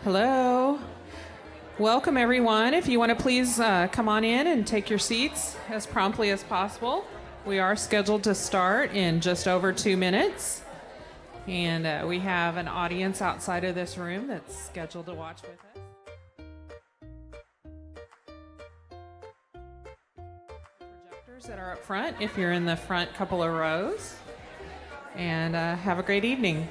Hello. Welcome, everyone. If you want to please come on in and take your seats as promptly as possible. We are scheduled to start in just over 2 minutes. And we have an audience outside of this room that's scheduled to watch with us. Projectors that are up front, if you're in the front couple of rows. And have a great evening.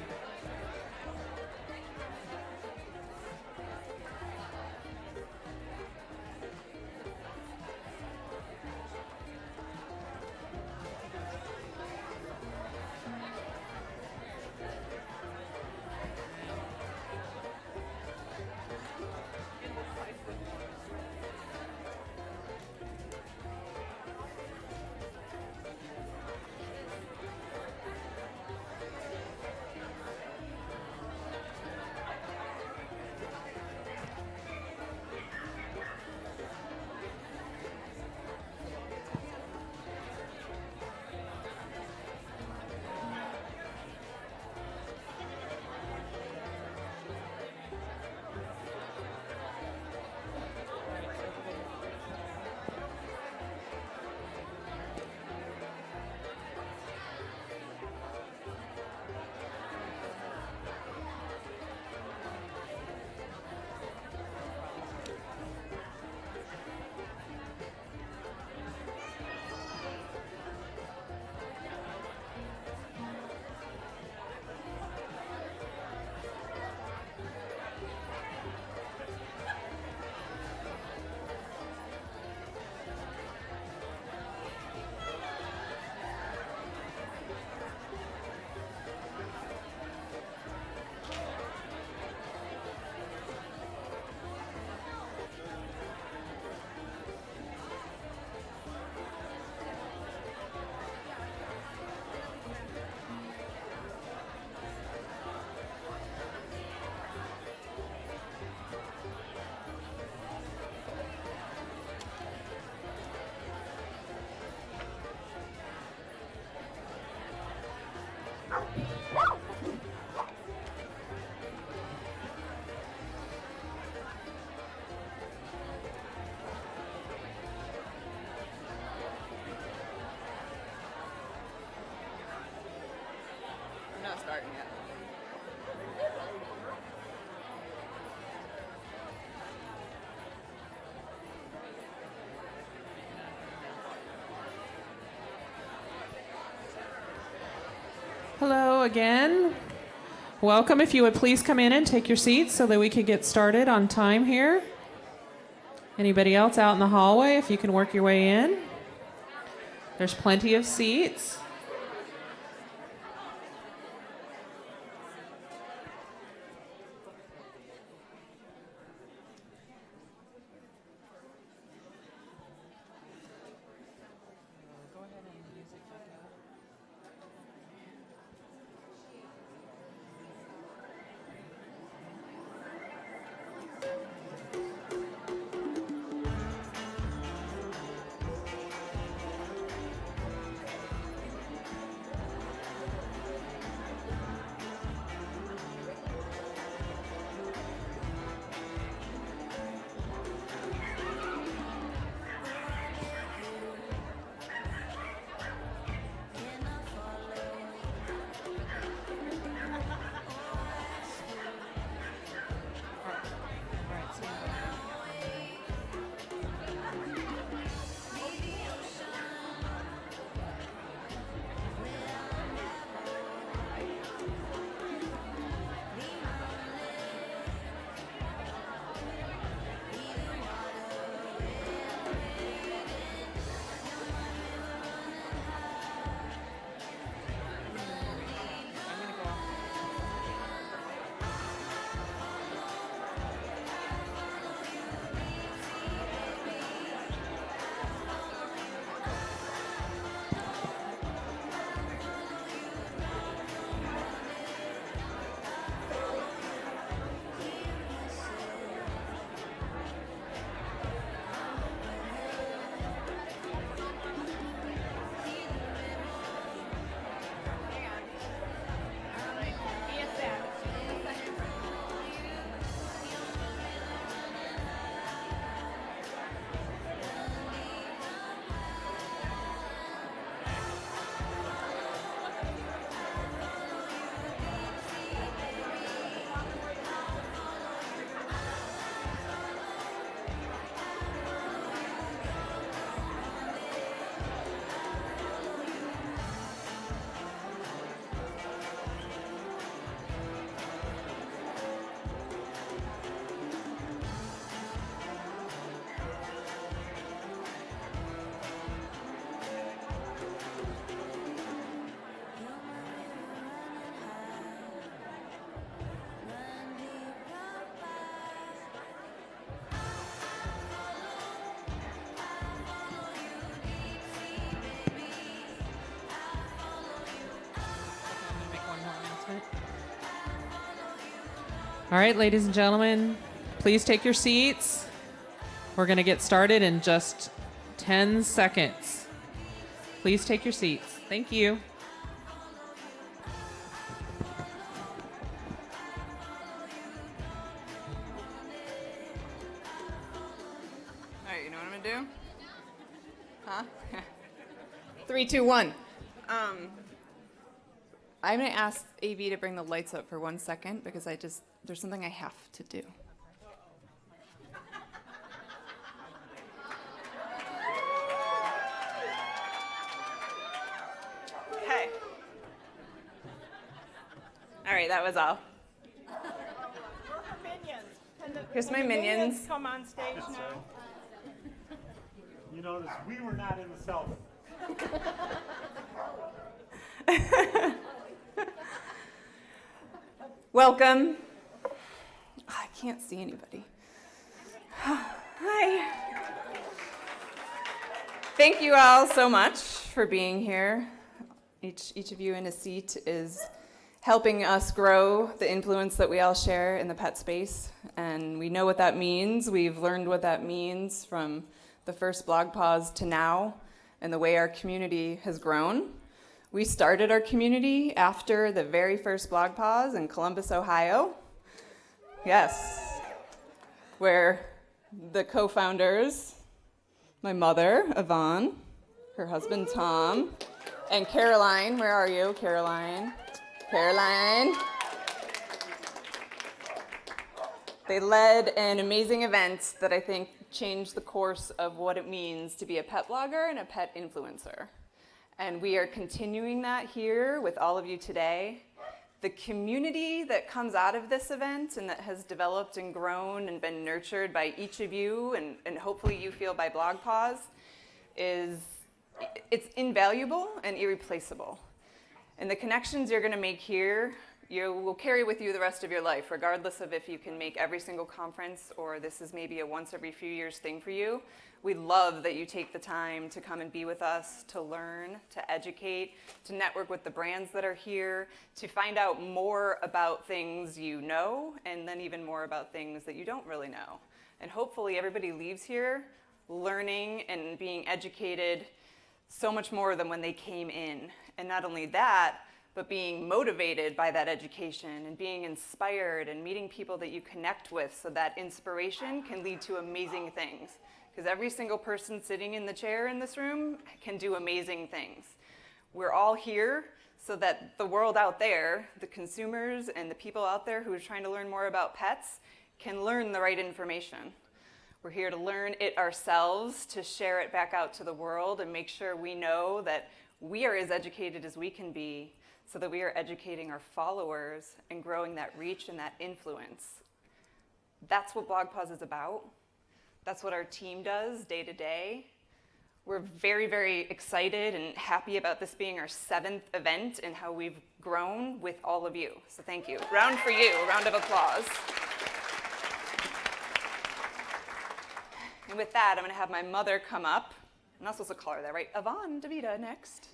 Not starting yet. Hello again. Welcome. If you would please come in and take your seats so that we could get started on time here. Anybody else out in the hallway, if you can work your way in. There's plenty of seats. All right, ladies and gentlemen, please take your seats. We're going to get started in just 10 seconds. Please take your seats. Thank you. All right, you know what I'm going to do? Huh? 3, 2, 1. I'm going to ask AV to bring the lights up for 1 second because there's something I have to do. Okay. All right, that was all. Here's my minions. Come on stage now. You notice we were not in the selfie. Welcome. I can't see anybody. Hi. Thank you all so much for being here. Each of you in a seat is helping us grow the influence that we all share in the pet space. And we know what that means. We've learned what that means from the first blog Paws to now and the way our community has grown. We started our community after the very first blog Paws in Columbus, Ohio. Yes, where the co-founders, my mother, Yvonne, her husband, Tom, and Caroline. Where are you, Caroline? Caroline. They led an amazing event that I think changed the course of what it means to be a pet blogger and a pet influencer. And we are continuing that here with all of you today. The community that comes out of this event and that has developed and grown and been nurtured by each of you, and hopefully you feel by Blog Paws, it's invaluable and irreplaceable. And the connections you're going to make here, you will carry with you the rest of your life, regardless of if you can make every single conference or this is maybe a once every few years thing for you. We love that you take the time to come and be with us, to learn, to educate, to network with the brands that are here, to find out more about things you know, and then even more about things that you don't really know. And hopefully everybody leaves here learning and being educated so much more than when they came in. And not only that, but being motivated by that education and being inspired and meeting people that you connect with so that inspiration can lead to amazing things. Because every single person sitting in the chair in this room can do amazing things. We're all here so that the world out there, the consumers and the people out there who are trying to learn more about pets, can learn the right information. We're here to learn it ourselves, to share it back out to the world and make sure we know that we are as educated as we can be so that we are educating our followers and growing that reach and that influence. That's what Blog Paws is about. That's what our team does day to day. We're very, very excited and happy about this being our 7th event and how we've grown with all of you. So thank you. Round for you, a round of applause. And with that, I'm going to have my mother come up. I'm not supposed to call her that, right? Yvonne DeVita next.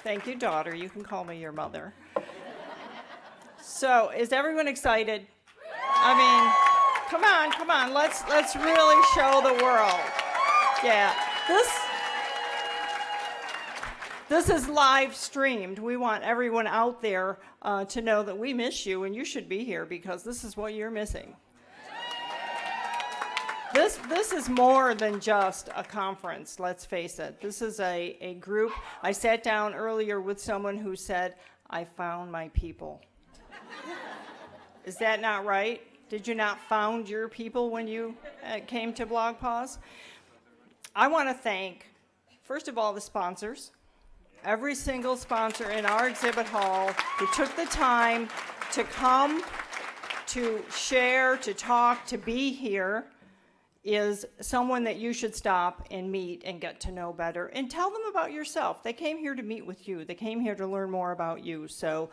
Thank you, daughter. You can call me your mother. So, is everyone excited? I mean, come on. Let's really show the world. Yeah. This is live streamed. We want everyone out there to know that we miss you and you should be here because this is what you're missing. This is more than just a conference, let's face it. This is a group. I sat down earlier with someone who said, I found my people. Is that not right? Did you not found your people when you came to Blog Paws? I want to thank, first of all, the sponsors. Every single sponsor in our exhibit hall who took the time to come, to share, to talk, to be here is someone that you should stop and meet and get to know better and tell them about yourself. They came here to meet with you. They came here to learn more about you. So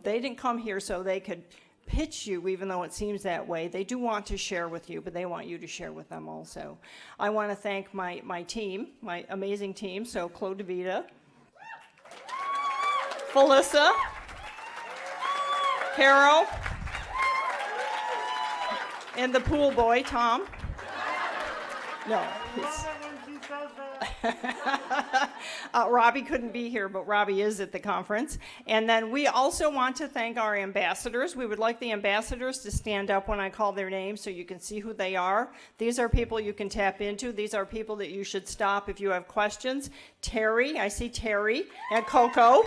they didn't come here so they could pitch you, even though it seems that way. They do want to share with you, but they want you to share with them also. I want to thank my team, my amazing team. So Claude DeVita, Felissa, Carol, and the pool boy, Tom. No, he's... Robbie couldn't be here, but Robbie is at the conference. And then we also want to thank our ambassadors. We would like the ambassadors to stand up when I call their names so you can see who they are. These are people you can tap into. These are people that you should stop if you have questions. Terry, I see Terry, and Coco.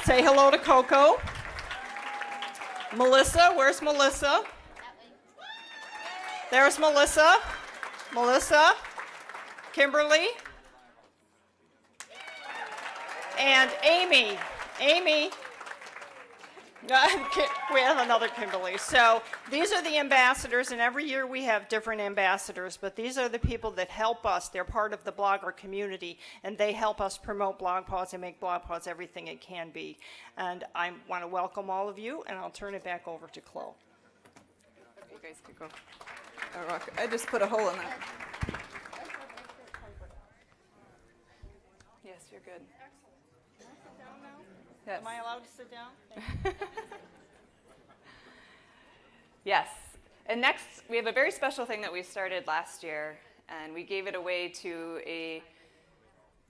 Say hello to Coco. Melissa, where's Melissa? There's Melissa. Melissa. Kimberly. And Amy. Amy. We have another Kimberly. So these are the ambassadors, and every year we have different ambassadors, but these are the people that help us. They're part of the blogger community, and they help us promote Blog Paws and make Blog Paws everything it can be. And I want to welcome all of you, and I'll turn it back over to Chloe. You guys could go. I just put a hole in that. Yes, you're good. Can I sit down now? Yes. Am I allowed to sit down? Yes. And next, we have a very special thing that we started last year, and we gave it away to a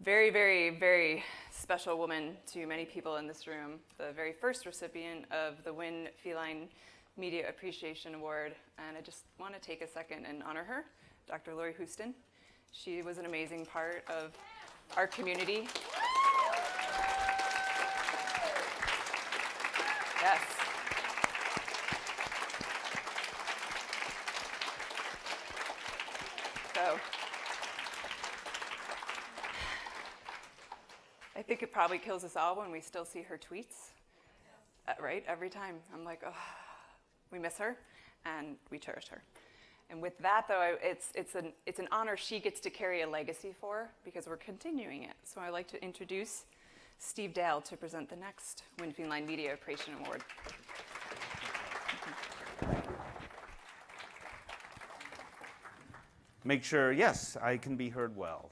very, very, very special woman to many people in this room, the very first recipient of the Win Feline Media Appreciation Award. And I just want to take a second and honor her, Dr. Lori Houston. She was an amazing part of our community. Yes. So I think it probably kills us all when we still see her tweets, right? Every time. I'm like, oh, we miss her and we cherish her. And with that, though, it's an honor she gets to carry a legacy for, because we're continuing it. So I'd like to introduce Steve Dale to present the next Win Feline Media Appreciation Award. Make sure, yes, I can be heard well.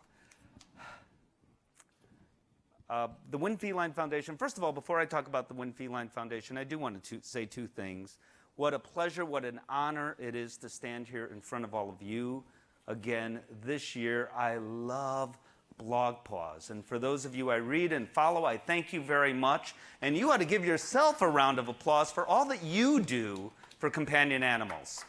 The Win Feline Foundation, first of all, before I talk about the Win Feline Foundation, I do want to say two things. What a pleasure, what an honor it is to stand here in front of all of you again this year. I love Blog Paws. And for those of you I read and follow, I thank you very much. And you ought to give yourself a round of applause for all that you do for companion animals.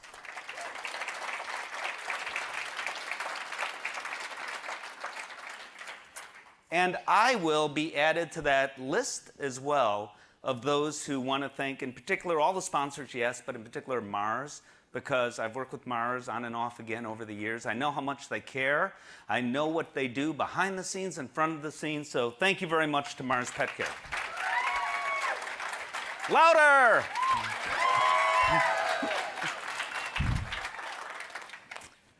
And I will be added to that list as well of those who want to thank, in particular, all the sponsors, yes, but in particular Mars, because I've worked with Mars on and off again over the years. I know how much they care. I know what they do behind the scenes, in front of the scenes, so thank you very much to Mars Pet Care. Louder!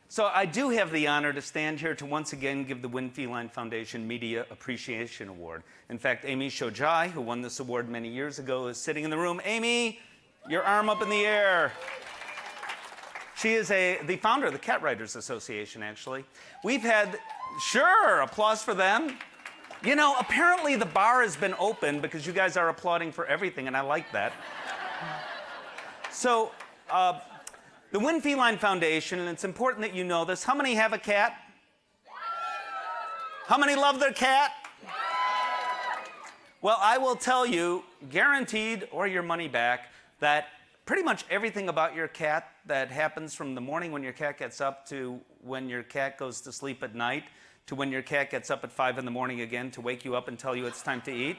So I do have the honor to stand here to once again give the Win Feline Foundation Media Appreciation Award. In fact, Amy Shojai, who won this award many years ago, is sitting in the room. Amy, your arm up in the air. She is the founder of the Cat Writers Association, actually. We've had, sure, applause for them. You know, apparently the bar has been open because you guys are applauding for everything, and I like that. So, the Win Feline Foundation, and it's important that you know this. How many have a cat? How many love their cat? Well, I will tell you, guaranteed or your money back, that pretty much everything about your cat that happens from the morning when your cat gets up to when your cat goes to sleep at night to when your cat gets up at 5 in the morning again to wake you up and tell you it's time to eat,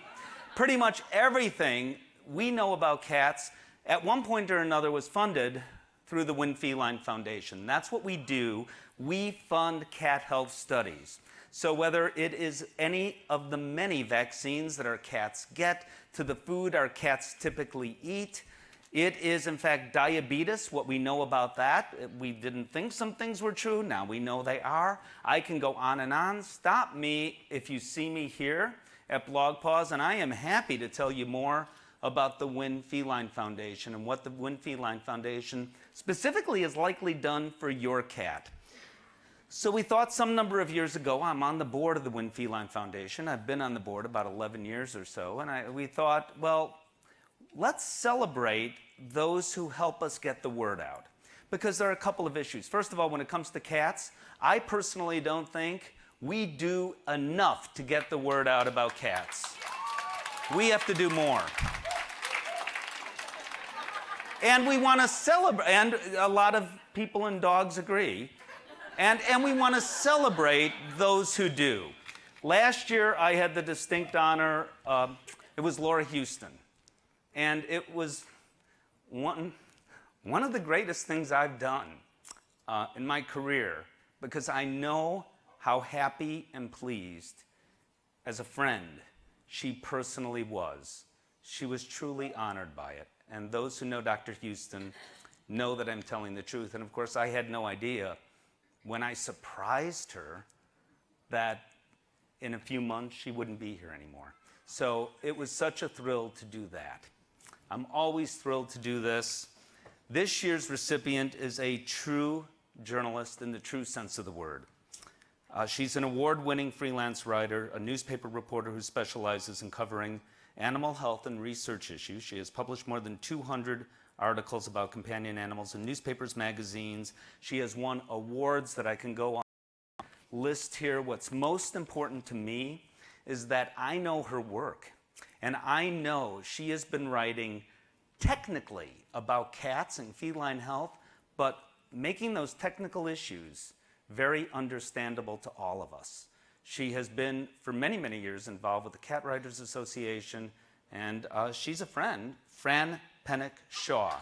pretty much everything we know about cats at one point or another was funded through the Win Feline Foundation. That's what we do. We fund cat health studies. So whether it is any of the many vaccines that our cats get, to the food our cats typically eat, it is in fact diabetes, what we know about that. We didn't think some things were true, now we know they are. I can go on and on. Stop me if you see me here at Blog Paws, and I am happy to tell you more about the Win Feline Foundation and what the Win Feline Foundation specifically has likely done for your cat. So we thought some number of years ago, I'm on the board of the Win Feline Foundation. I've been on the board about 11 years or so, and we thought, well, let's celebrate those who help us get the word out. Because there are a couple of issues. First of all, when it comes to cats, I personally don't think we do enough to get the word out about cats. We have to do more. And we want to celebrate, and a lot of people and dogs agree, and we want to celebrate those who do. Last year, I had the distinct honor, it was Laura Houston, and it was one of the greatest things I've done in my career, because I know how happy and pleased, as a friend, she personally was. She was truly honored by it. And those who know Dr. Houston know that I'm telling the truth. And of course, I had no idea when I surprised her that in a few months she wouldn't be here anymore. So it was such a thrill to do that. I'm always thrilled to do this. This year's recipient is a true journalist in the true sense of the word. She's an award-winning freelance writer, a newspaper reporter who specializes in covering animal health and research issues. She has published more than 200 articles about companion animals in newspapers, magazines. She has won awards that I can go on list here. What's most important to me is that I know her work, and I know she has been writing technically about cats and feline health, but making those technical issues very understandable to all of us. She has been, for many, many years, involved with the Cat Writers Association, and she's a friend, Fran Pennock Shaw.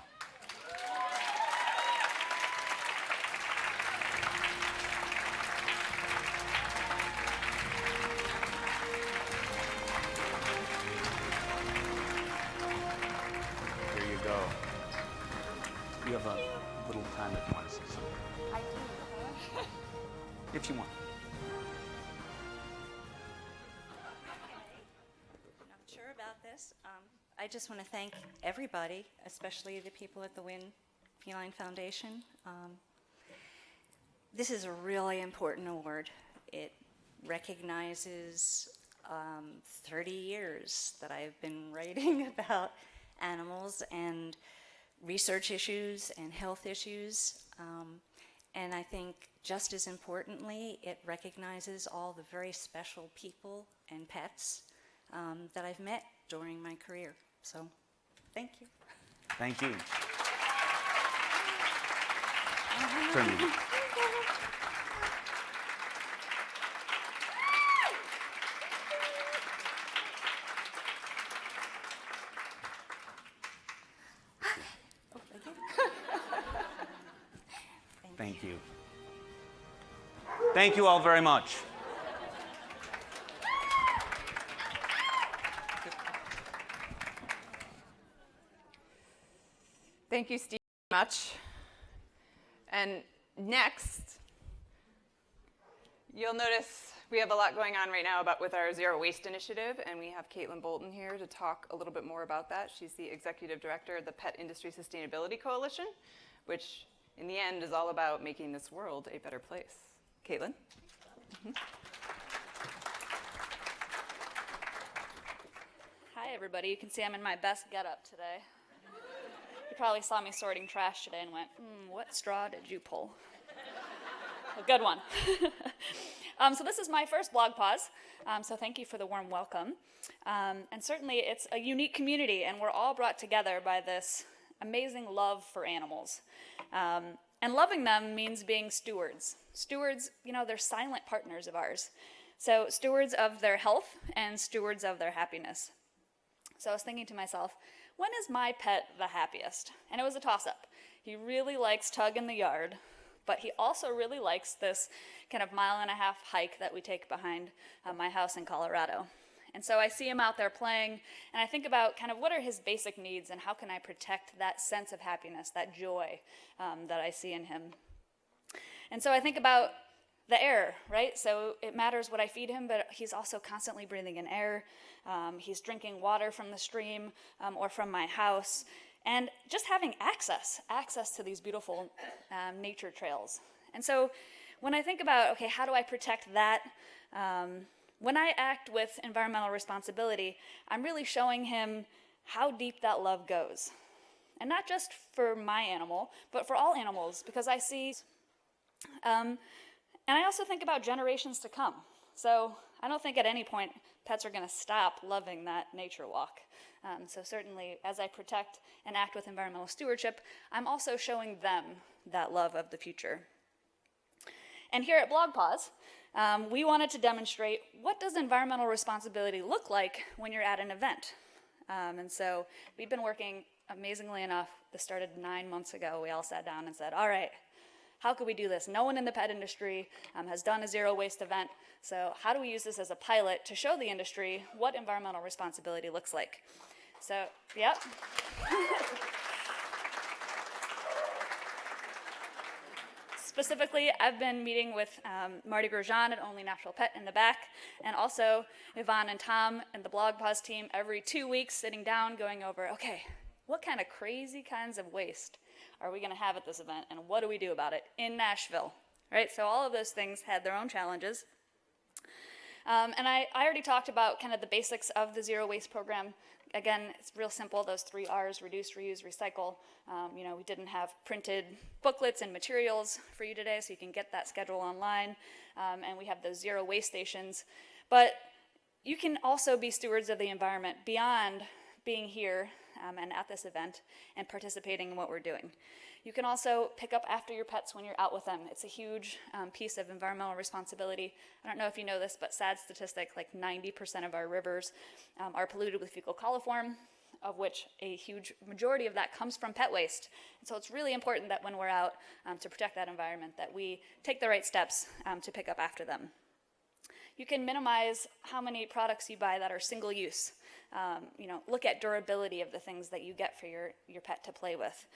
Here you go. You have a little time if you want to say something. I do. If you want. Not sure about this. I just want to thank everybody, especially the people at the Win Feline Foundation. This is a really important award. It recognizes 30 years that I've been writing about animals and research issues and health issues. And I think just as importantly, it recognizes all the very special people and pets that I've met during my career. So, thank you. Thank you. Turn to you. Thank you. Thank you all very much. Thank you, Steve, very much. And next, you'll notice we have a lot going on right now with our Zero Waste Initiative, and we have Caitlin Bolton here to talk a little bit more about that. She's the Executive Director of the Pet Industry Sustainability Coalition, which in the end is all about making this world a better place. Caitlin? Mm-hmm. Hi, everybody. You can see I'm in my best getup today. You probably saw me sorting trash today and went, what straw did you pull? A good one. So this is my first blog pause, so thank you for the warm welcome. And certainly it's a unique community, and we're all brought together by this amazing love for animals. And loving them means being stewards. Stewards, they're silent partners of ours. So stewards of their health and stewards of their happiness. So I was thinking to myself, when is my pet the happiest? And it was a toss-up. He really likes Tug in the yard, but he also really likes this kind of 1.5 mile hike that we take behind my house in Colorado. And so I see him out there playing, and I think about kind of what are his basic needs and how can I protect that sense of happiness, that joy that I see in him. And so I think about the air, right? So it matters what I feed him, but he's also constantly breathing in air. He's drinking water from the stream or from my house. And just having access to these beautiful nature trails. And so when I think about, okay, how do I protect that? When I act with environmental responsibility, I'm really showing him how deep that love goes. And not just for my animal, but for all animals, because I see, and I also think about generations to come. So I don't think at any point pets are going to stop loving that nature walk. So certainly, as I protect and act with environmental stewardship, I'm also showing them that love of the future. And here at Paws, we wanted to demonstrate what does environmental responsibility look like when you're at an event. And so we've been working, amazingly enough, this started 9 months ago. We all sat down and said, all right, how could we do this? No one in the pet industry has done a zero waste event. So how do we use this as a pilot to show the industry what environmental responsibility looks like? So, yep. Specifically, I've been meeting with Marty Grosjean at Only Nashville Pet in the back, and also Yvonne and Tom and the Paws team every 2 weeks sitting down going over, okay, what kind of crazy kinds of waste are we going to have at this event, and what do we do about it in Nashville, right? So all of those things had their own challenges. And I already talked about kind of the basics of the zero waste program. Again, it's real simple, those 3 R's, reduce, reuse, recycle. We didn't have printed booklets and materials for you today, so you can get that schedule online. And we have those zero waste stations. But you can also be stewards of the environment beyond being here and at this event and participating in what we're doing. You can also pick up after your pets when you're out with them. It's a huge piece of environmental responsibility. I don't know if you know this, but sad statistic, like 90% of our rivers are polluted with fecal coliform, of which a huge majority of that comes from pet waste. And so it's really important that when we're out to protect that environment, that we take the right steps to pick up after them. You can minimize how many products you buy that are single use. Look at durability of the things that you get for your pet to play with.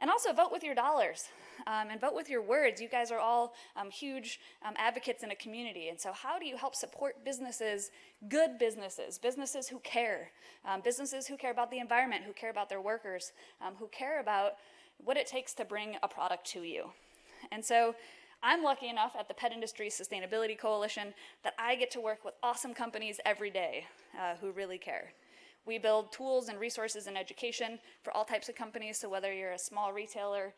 And also vote with your dollars and vote with your words. You guys are all huge advocates in a community. And so how do you help support businesses, good businesses, businesses who care about the environment, who care about their workers, who care about what it takes to bring a product to you? And so I'm lucky enough at the Pet Industry Sustainability Coalition that I get to work with awesome companies every day who really care. We build tools and resources and education for all types of companies, so whether you're a small retailer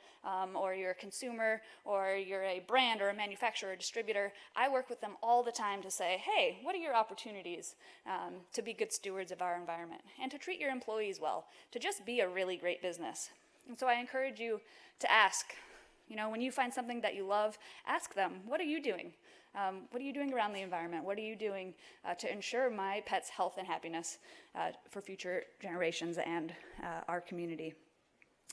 or you're a consumer or you're a brand or a manufacturer or distributor, I work with them all the time to say, hey, what are your opportunities to be good stewards of our environment and to treat your employees well, to just be a really great business. And so I encourage you to ask. When you find something that you love, ask them, what are you doing? What are you doing around the environment? What are you doing to ensure my pet's health and happiness for future generations and our community?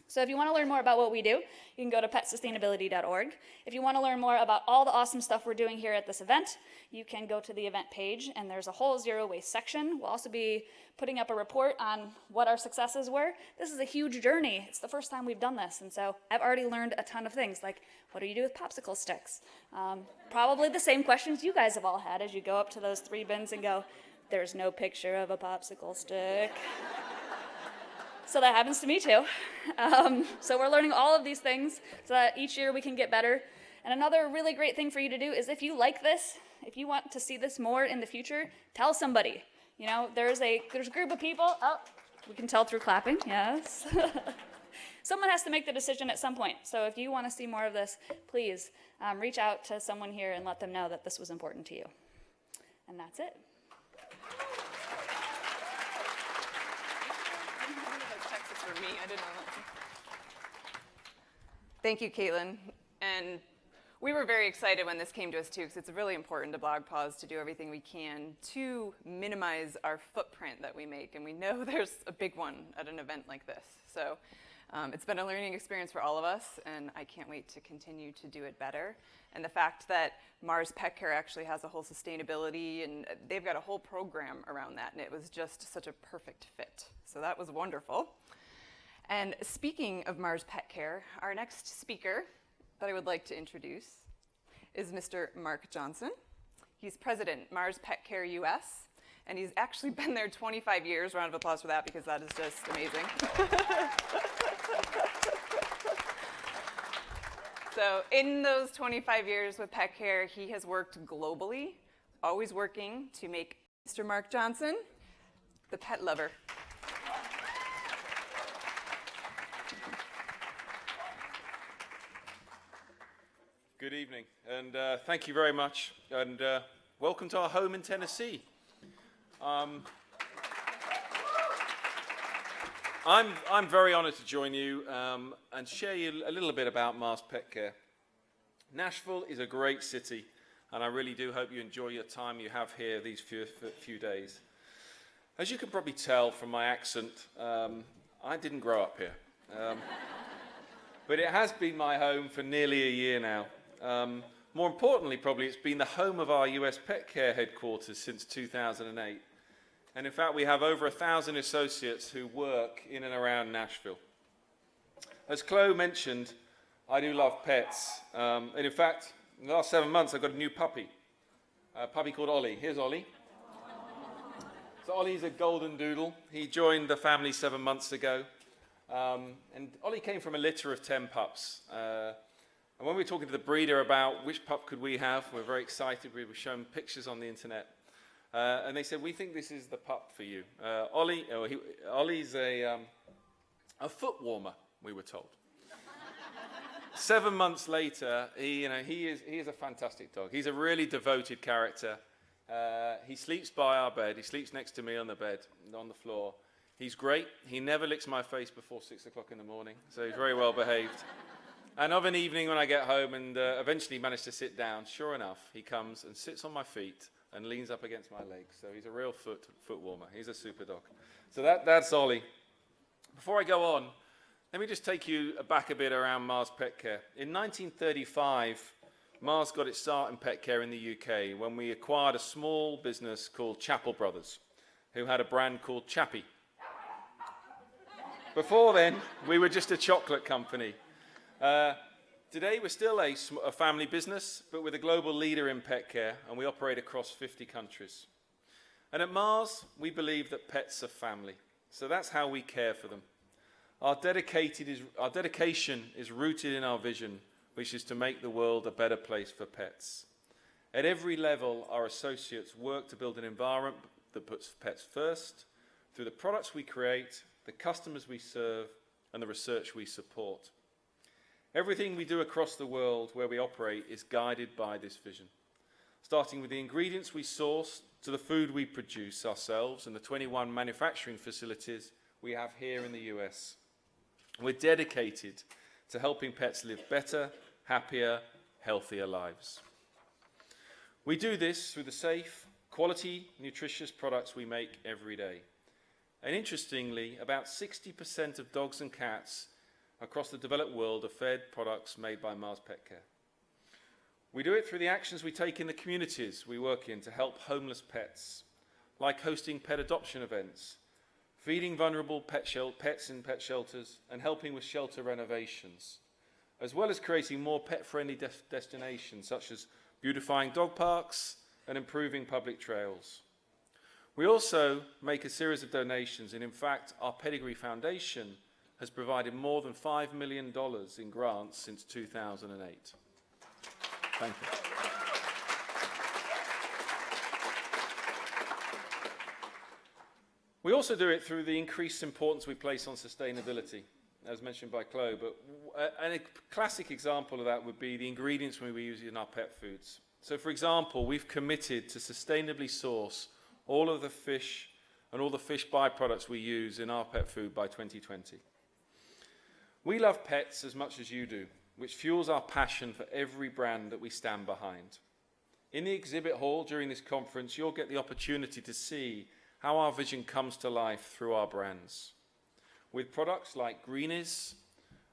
So if you want to learn more about what we do, you can go to petsustainability.org. If you want to learn more about all the awesome stuff we're doing here at this event, you can go to the event page, and there's a whole zero waste section. We'll also be putting up a report on what our successes were. This is a huge journey. It's the first time we've done this, and so I've already learned a ton of things, like what do you do with popsicle sticks? Probably the same questions you guys have all had as you go up to those 3 bins and go, there's no picture of a popsicle stick. So that happens to me too. So we're learning all of these things so that each year we can get better. And another really great thing for you to do is if you like this, if you want to see this more in the future, tell somebody. There's a group of people. Oh, we can tell through clapping, yes. Someone has to make the decision at some point. So if you want to see more of this, please reach out to someone here and let them know that this was important to you. And that's it. For me, I didn't know that. Thank you, Caitlin. And we were very excited when this came to us too, because it's really important to Paws to do everything we can to minimize our footprint that we make. And we know there's a big one at an event like this. So it's been a learning experience for all of us, and I can't wait to continue to do it better. And the fact that Mars Pet Care actually has a whole sustainability, and they've got a whole program around that, and it was just such a perfect fit. So that was wonderful. And speaking of Mars Pet Care, our next speaker that I would like to introduce is Mr. Mark Johnson. He's president, Mars Pet Care US, and he's actually been there 25 years. Round of applause for that, because that is just amazing. So in those 25 years with pet care, he has worked globally, always working to make Mr. Mark Johnson the pet lover. Good evening, and thank you very much, and welcome to our home in Tennessee. I'm very honored to join you and share you a little bit about Mars Pet Care. Nashville is a great city, and I really do hope you enjoy your time you have here these few days. As you can probably tell from my accent, I didn't grow up here, but it has been my home for nearly a year now. More importantly, probably, it's been the home of our US Pet Care headquarters since 2008. And in fact, we have over 1,000 associates who work in and around Nashville. As Chloe mentioned, I do love pets. And in fact, in the last 7 months, I got a new puppy. A puppy called Ollie. Here's Ollie. So Ollie's a golden doodle. He joined the family 7 months ago. And Ollie came from a litter of 10 pups. And when we were talking to the breeder about which pup could we have, we're very excited. We were shown pictures on the internet. And they said, we think this is the pup for you. Ollie's a foot warmer, we were told. 7 months later, he is a fantastic dog. He's a really devoted character. He sleeps by our bed. He sleeps next to me on the bed, on the floor. He's great. He never licks my face before 6 o'clock in the morning, so he's very well behaved. And of an evening when I get home and eventually manage to sit down, sure enough, he comes and sits on my feet and leans up against my legs. So he's a real foot warmer. He's a super dog. So that's Ollie. Before I go on, let me just take you back a bit around Mars Pet Care. In 1935, Mars got its start in pet care in the UK when we acquired a small business called Chappell Brothers, who had a brand called Chappie. Before then, we were just a chocolate company. Today, we're still a family business, but we're the global leader in pet care, and we operate across 50 countries. And at Mars, we believe that pets are family, so that's how we care for them. Our dedication is rooted in our vision, which is to make the world a better place for pets. At every level, our associates work to build an environment that puts pets first, through the products we create, the customers we serve, and the research we support. Everything we do across the world where we operate is guided by this vision, starting with the ingredients we source to the food we produce ourselves and the 21 manufacturing facilities we have here in the US. We're dedicated to helping pets live better, happier, healthier lives. We do this through the safe, quality, nutritious products we make every day. And interestingly, about 60% of dogs and cats across the developed world are fed products made by Mars Pet Care. We do it through the actions we take in the communities we work in to help homeless pets, like hosting pet adoption events, feeding vulnerable pets in pet shelters, and helping with shelter renovations, as well as creating more pet-friendly destinations, such as beautifying dog parks and improving public trails. We also make a series of donations, and in fact, our Pedigree Foundation has provided more than $5 million in grants since 2008. Thank you. We also do it through the increased importance we place on sustainability, as mentioned by Chloe, but a classic example of that would be the ingredients we use in our pet foods. So for example, we've committed to sustainably source all of the fish and all the fish byproducts we use in our pet food by 2020. We love pets as much as you do, which fuels our passion for every brand that we stand behind. In the exhibit hall during this conference, you'll get the opportunity to see how our vision comes to life through our brands. With products like Greenies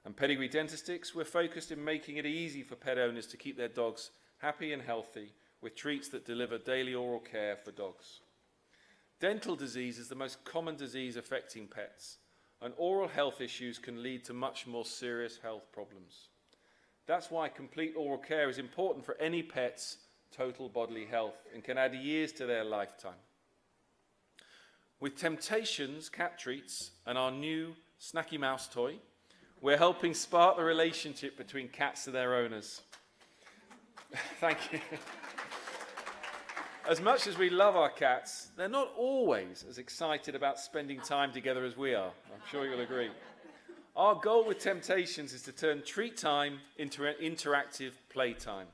and Pedigree Dentistix, we're focused in making it easy for pet owners to keep their dogs happy and healthy with treats that deliver daily oral care for dogs. Dental disease is the most common disease affecting pets, and oral health issues can lead to much more serious health problems. That's why complete oral care is important for any pet's total bodily health and can add years to their lifetime. With Temptations cat treats and our new Snacky Mouse toy, We're helping spark the relationship between cats and their owners. Thank you. As much as we love our cats, they're not always as excited about spending time together as we are. I'm sure you'll agree. Our goal with Temptations is to turn treat time into an interactive playtime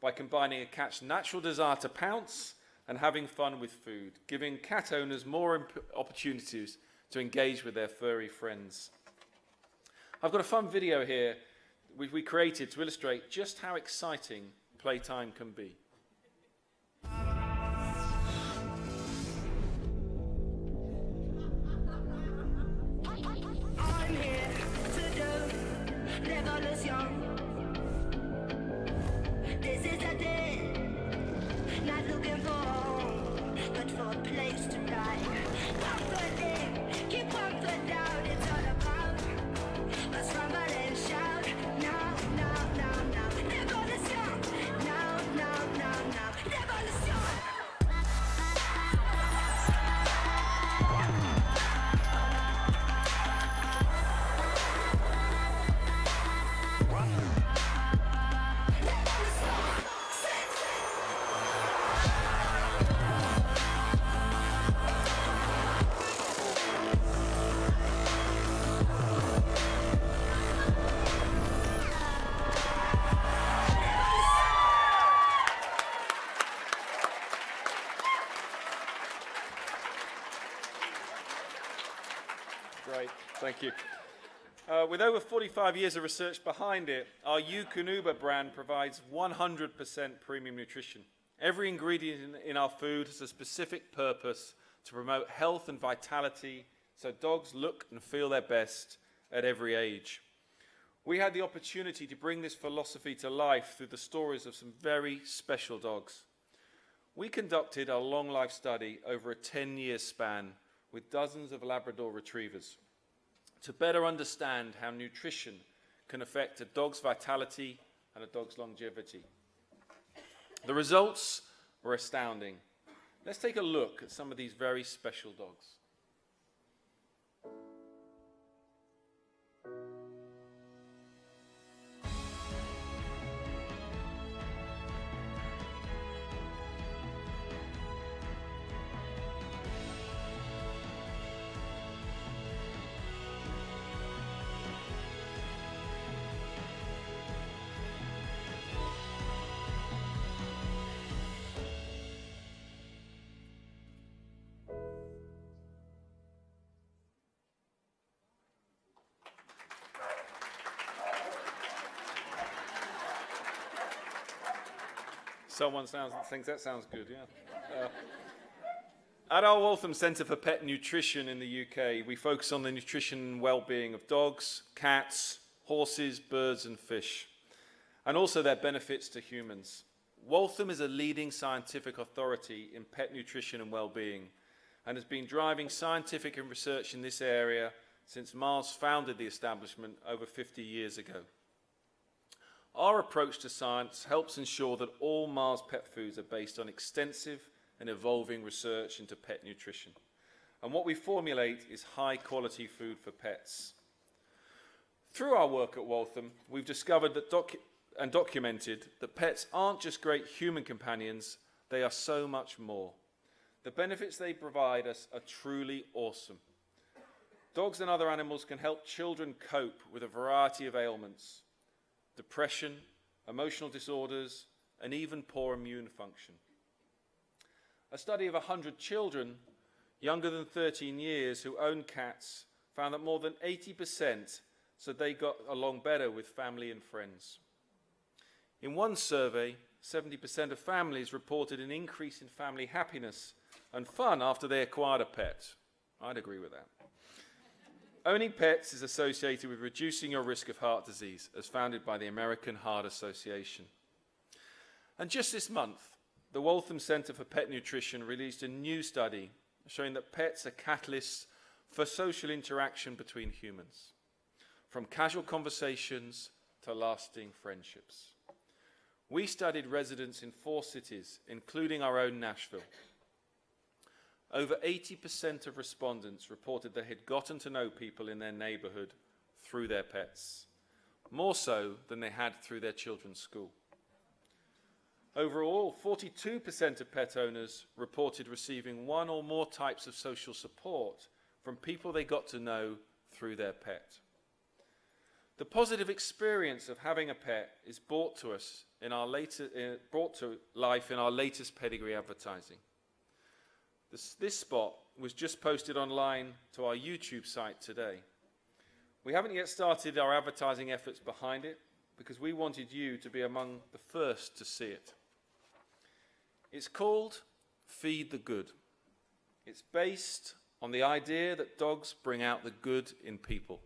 by combining a cat's natural desire to pounce and having fun with food, giving cat owners more opportunities to engage with their furry friends. I've got a fun video here which we created to illustrate just how exciting playtime can be. Great, thank you. With over 45 years of research behind it, our Yukonuba brand provides 100% premium nutrition. Every ingredient in our food has a specific purpose to promote health and vitality so dogs look and feel their best at every age. We had the opportunity to bring this philosophy to life through the stories of some very special dogs. We conducted a long life study over a 10-year span with dozens of Labrador retrievers to better understand how nutrition can affect a dog's vitality and a dog's longevity. The results were astounding. Let's take a look at some of these very special dogs. Someone thinks that sounds good, yeah. At our Waltham Centre for Pet Nutrition in the UK, we focus on the nutrition and well-being of dogs, cats, horses, birds and fish, and also their benefits to humans. Waltham is a leading scientific authority in pet nutrition and well-being and has been driving scientific and research in this area since Mars founded the establishment over 50 years ago. Our approach to science helps ensure that all Mars pet foods are based on extensive and evolving research into pet nutrition. And what we formulate is high-quality food for pets. Through our work at Waltham, we've discovered that documented that pets aren't just great human companions, they are so much more. The benefits they provide us are truly awesome. Dogs and other animals can help children cope with a variety of ailments: depression, emotional disorders, and even poor immune function. A study of 100 children younger than 13 years who own cats found that more than 80% said they got along better with family and friends. In one survey, 70% of families reported an increase in family happiness and fun after they acquired a pet. I'd agree with that. Owning pets is associated with reducing your risk of heart disease, as founded by the American Heart Association. And just this month, the Waltham Centre for Pet Nutrition released a new study showing that pets are catalysts for social interaction between humans, from casual conversations to lasting friendships. We studied residents in 4 cities, including our own Nashville. Over 80% of respondents reported they had gotten to know people in their neighbourhood through their pets, more so than they had through their children's school. Overall, 42% of pet owners reported receiving one or more types of social support from people they got to know through their pet. The positive experience of having a pet is brought to life in our latest pedigree advertising. This spot was just posted online to our YouTube site today. We haven't yet started our advertising efforts behind it because we wanted you to be among the first to see it. It's called Feed the Good. It's based on the idea that dogs bring out the good in people.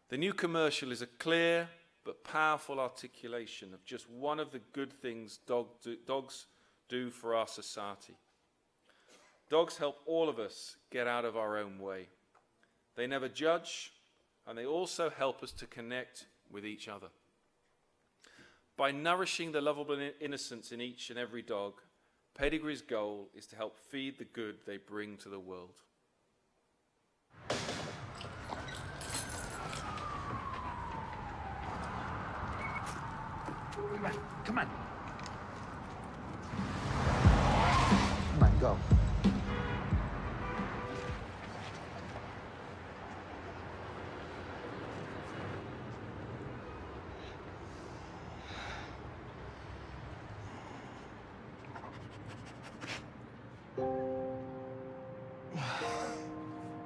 The new commercial is a clear but powerful articulation of just one of the good things dogs do for our society. Dogs help all of us get out of our own way. They never judge, and they also help us to connect with each other. By nourishing the lovable innocence in each and every dog, Pedigree's goal is to help feed the good they bring to the world. Come on. Come on, go.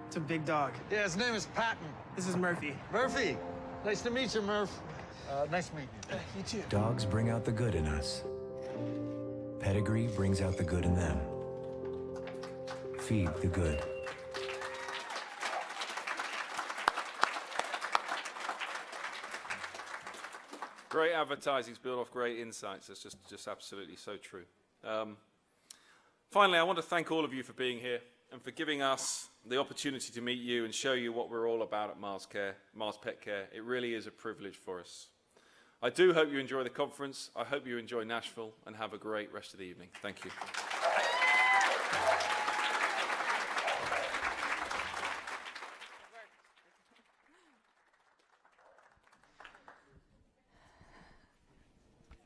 It's a big dog. Yeah, his name is Patton. This is Murphy. Murphy, nice to meet you, Murph. Nice meeting you. You too. Dogs bring out the good in us. Pedigree brings out the good in them. Feed the good. Great advertising's built off great insights. That's just absolutely so true. Finally, I want to thank all of you for being here and for giving us the opportunity to meet you and show you what we're all about at Mars Pet Care. It really is a privilege for us. I do hope you enjoy the conference. I hope you enjoy Nashville and have a great rest of the evening. Thank you.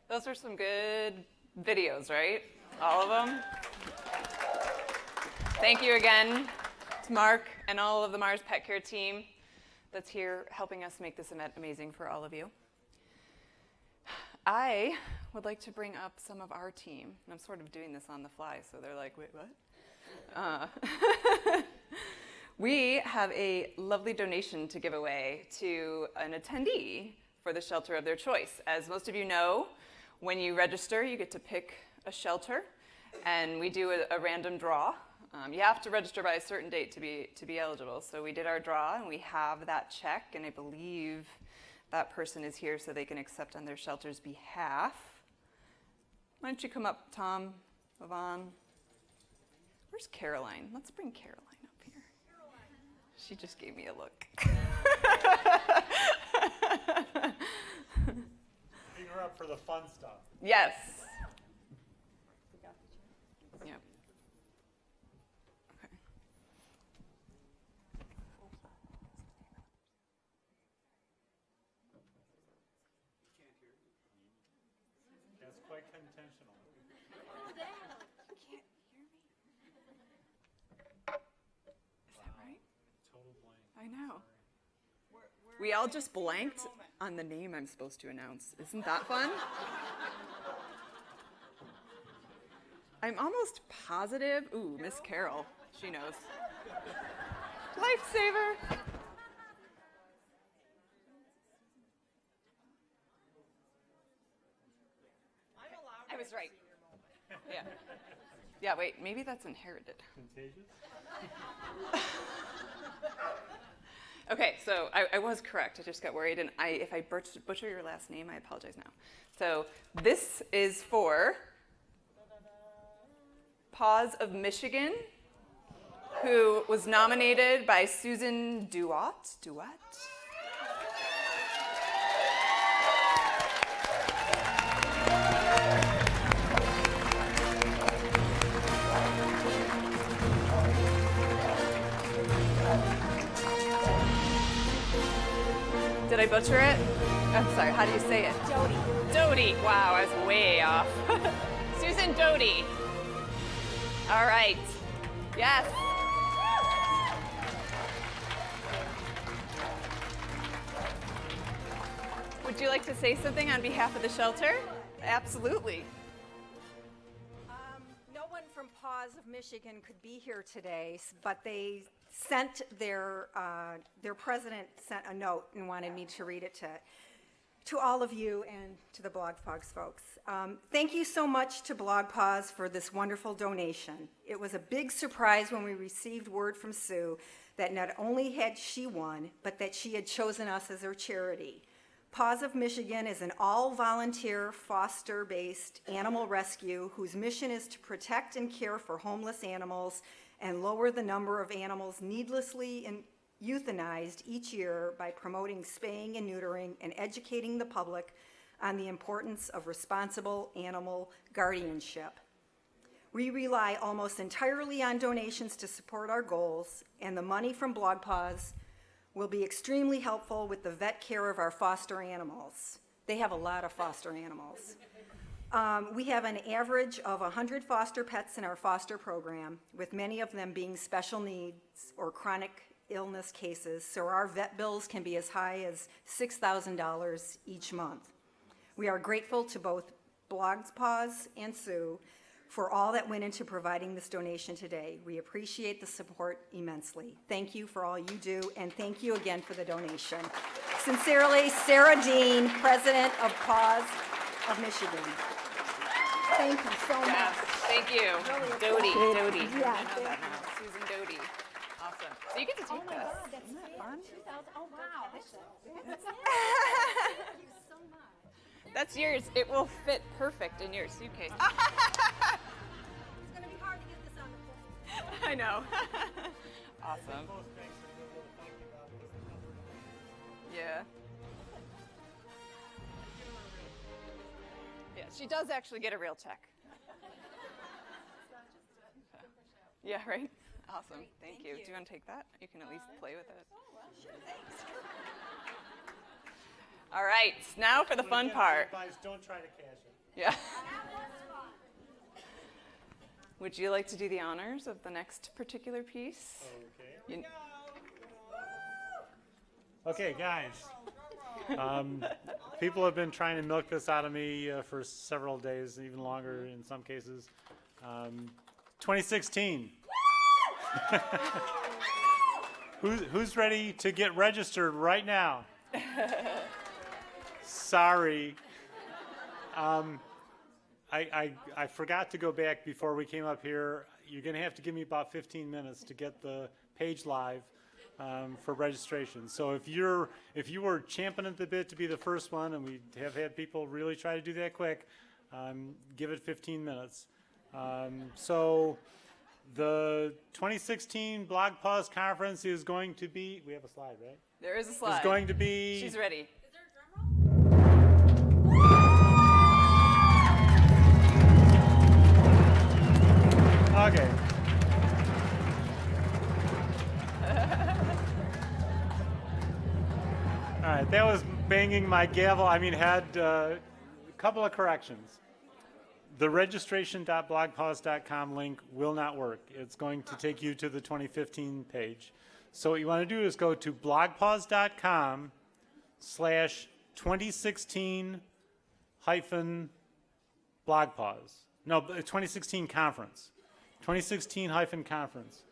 Those are some good videos, right? All of them. Thank you again to Mark and all of the Mars Pet Care team that's here helping us make this event amazing for all of you. I would like to bring up some of our team. And I'm sort of doing this on the fly, so they're like, wait, what? We have a lovely donation to give away to an attendee for the shelter of their choice. As most of you know, when you register, you get to pick a shelter, and we do a random draw. You have to register by a certain date to be eligible. So we did our draw, and we have that check, and I believe that person is here so they can accept on their shelter's behalf. Why don't you come up, Tom, Yvonne? Where's Caroline? Let's bring Caroline up here. She just gave me a look. Bring her up for the fun stuff. Yes. Yep. Okay. That's quite intentional. You can't hear me? Is that right? Total blank. I know. We all just blanked on the name I'm supposed to announce. Isn't that fun? I'm almost positive. Ooh, Miss Carol. She knows. Lifesaver. I was right. Yeah. Yeah, wait, maybe that's inherited. Contagious? Okay, so I was correct. I just got worried, and if I butcher your last name, I apologize now. So this is for Paws of Michigan, who was nominated by Susan Duat. butcher it? I'm sorry, how do you say it? Doty. Doty. Wow, I was way off. Susan Doty. All right. Yes. Would you like to say something on behalf of the shelter? Absolutely. No one from Paws of Michigan could be here today, but they sent their president sent a note and wanted me to read it to all of you and to the Blog Paws folks. Thank you so much to Blog Paws for this wonderful donation. It was a big surprise when we received word from Sue that not only had she won, but that she had chosen us as her charity. Paws of Michigan is an all-volunteer, foster-based animal rescue whose mission is to protect and care for homeless animals and lower the number of animals needlessly euthanized each year by promoting spaying and neutering and educating the public on the importance of responsible animal guardianship. We rely almost entirely on donations to support our goals, and the money from Blog Paws will be extremely helpful with the vet care of our foster animals. They have a lot of foster animals. We have an average of 100 foster pets in our foster program, with many of them being special needs or chronic illness cases, so our vet bills can be as high as $6,000 each month. We are grateful to both Blog Paws and Sue for all that went into providing this donation today. We appreciate the support immensely. Thank you for all you do, and thank you again for the donation. Sincerely, Sarah Dean, President of Paws of Michigan. Thank you so much. Yes, thank you. Really Doty. Yeah. I know that now. Susan Doty. Awesome. So you get to take this. That's Isn't that fun? Oh, wow. Thank you so much. That's yours. It will fit perfect in your suitcase. It's going to be hard to get this on the plane. I know. Awesome. Yeah. Yeah, she does actually get a real check. Yeah, right? Awesome. Thank you. Do you want to take that? You can at least play with it. Sure, thanks. All right, now for the fun part. Don't try to cash it. Yeah. Would you like to do the honors of the next particular piece? Okay. You- Okay, guys. People have been trying to milk this out of me for several days, even longer in some cases. 2016. Who's ready to get registered right now? Sorry. I forgot to go back before we came up here. You're going to have to give me about 15 minutes to get the page live for registration. So if you were champing at the bit to be the first one, and we have had people really try to do that quick, give it 15 minutes. So the 2016 Blog Paws Conference is going to be, we have a slide, right? There is a slide. It's going to be... She's ready. Okay. All right, that was banging my gavel. I mean, had a couple of corrections. The registration.blogpaws.com link will not work. It's going to take you to the 2015 page. So what you want to do is go to blogpaws.com/2016-blogpaws. No, 2016 conference. 2016-conference.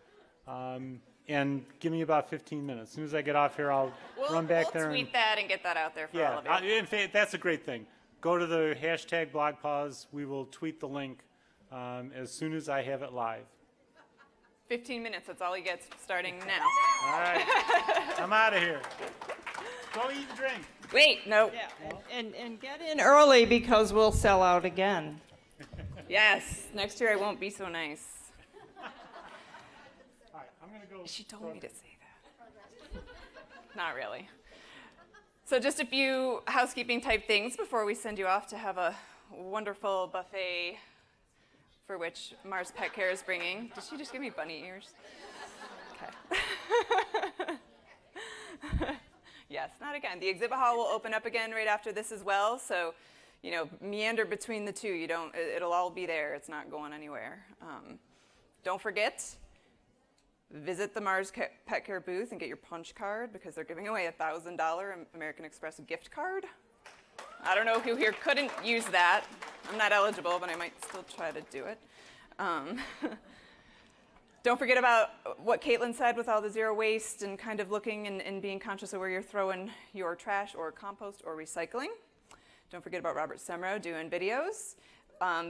And give me about 15 minutes. As soon as I get off here, I'll run back there. We'll tweet that and get that out there for all of you. In fact, that's a great thing. Go to the hashtag blogpaws. We will tweet the link as soon as I have it live. 15 minutes, that's all he gets starting now. All right. I'm out of here. Go eat and drink. Wait, no. Yeah, and get in early because we'll sell out again. Yes, next year I won't be so nice. All right, I'm going to go. She told me to say that. Not really. So just a few housekeeping type things before we send you off to have a wonderful buffet for which Mars Pet Care is bringing. Did she just give me bunny ears? Okay. Yes, not again. The exhibit hall will open up again right after this as well. So, meander between the two. It'll all be there. It's not going anywhere. Don't forget, visit the Mars Pet Care booth and get your punch card because they're giving away a $1,000 American Express gift card. I don't know who here couldn't use that. I'm not eligible, but I might still try to do it. Don't forget about what Caitlin said with all the zero waste and kind of looking and being conscious of where you're throwing your trash or compost or recycling. Don't forget about Robert Semro doing videos.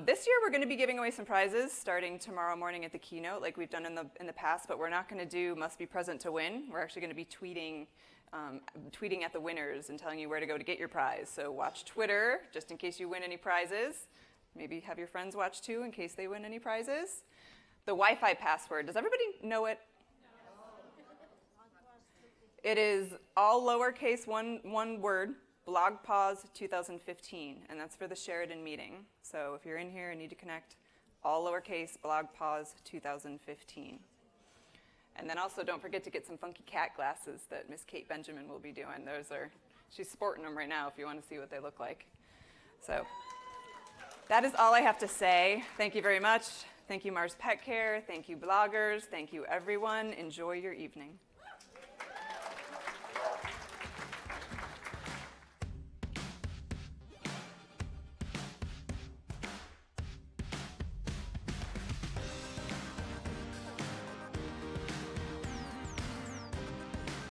This year we're going to be giving away some prizes starting tomorrow morning at the keynote like we've done in the past, but we're not going to do must be present to win. We're actually going to be tweeting at the winners and telling you where to go to get your prize. So watch Twitter just in case you win any prizes. Maybe have your friends watch too in case they win any prizes. The Wi-Fi password, does everybody know it? It is all lowercase, one word, Blog Paws 2015, and that's for the Sheridan meeting. So if you're in here and need to connect, all lowercase, Blog Paws 2015. And then also don't forget to get some funky cat glasses that Miss Kate Benjamin will be doing. She's sporting them right now if you want to see what they look like. So that is all I have to say. Thank you very much. Thank you, Mars Pet Care. Thank you, bloggers. Thank you, everyone. Enjoy your evening.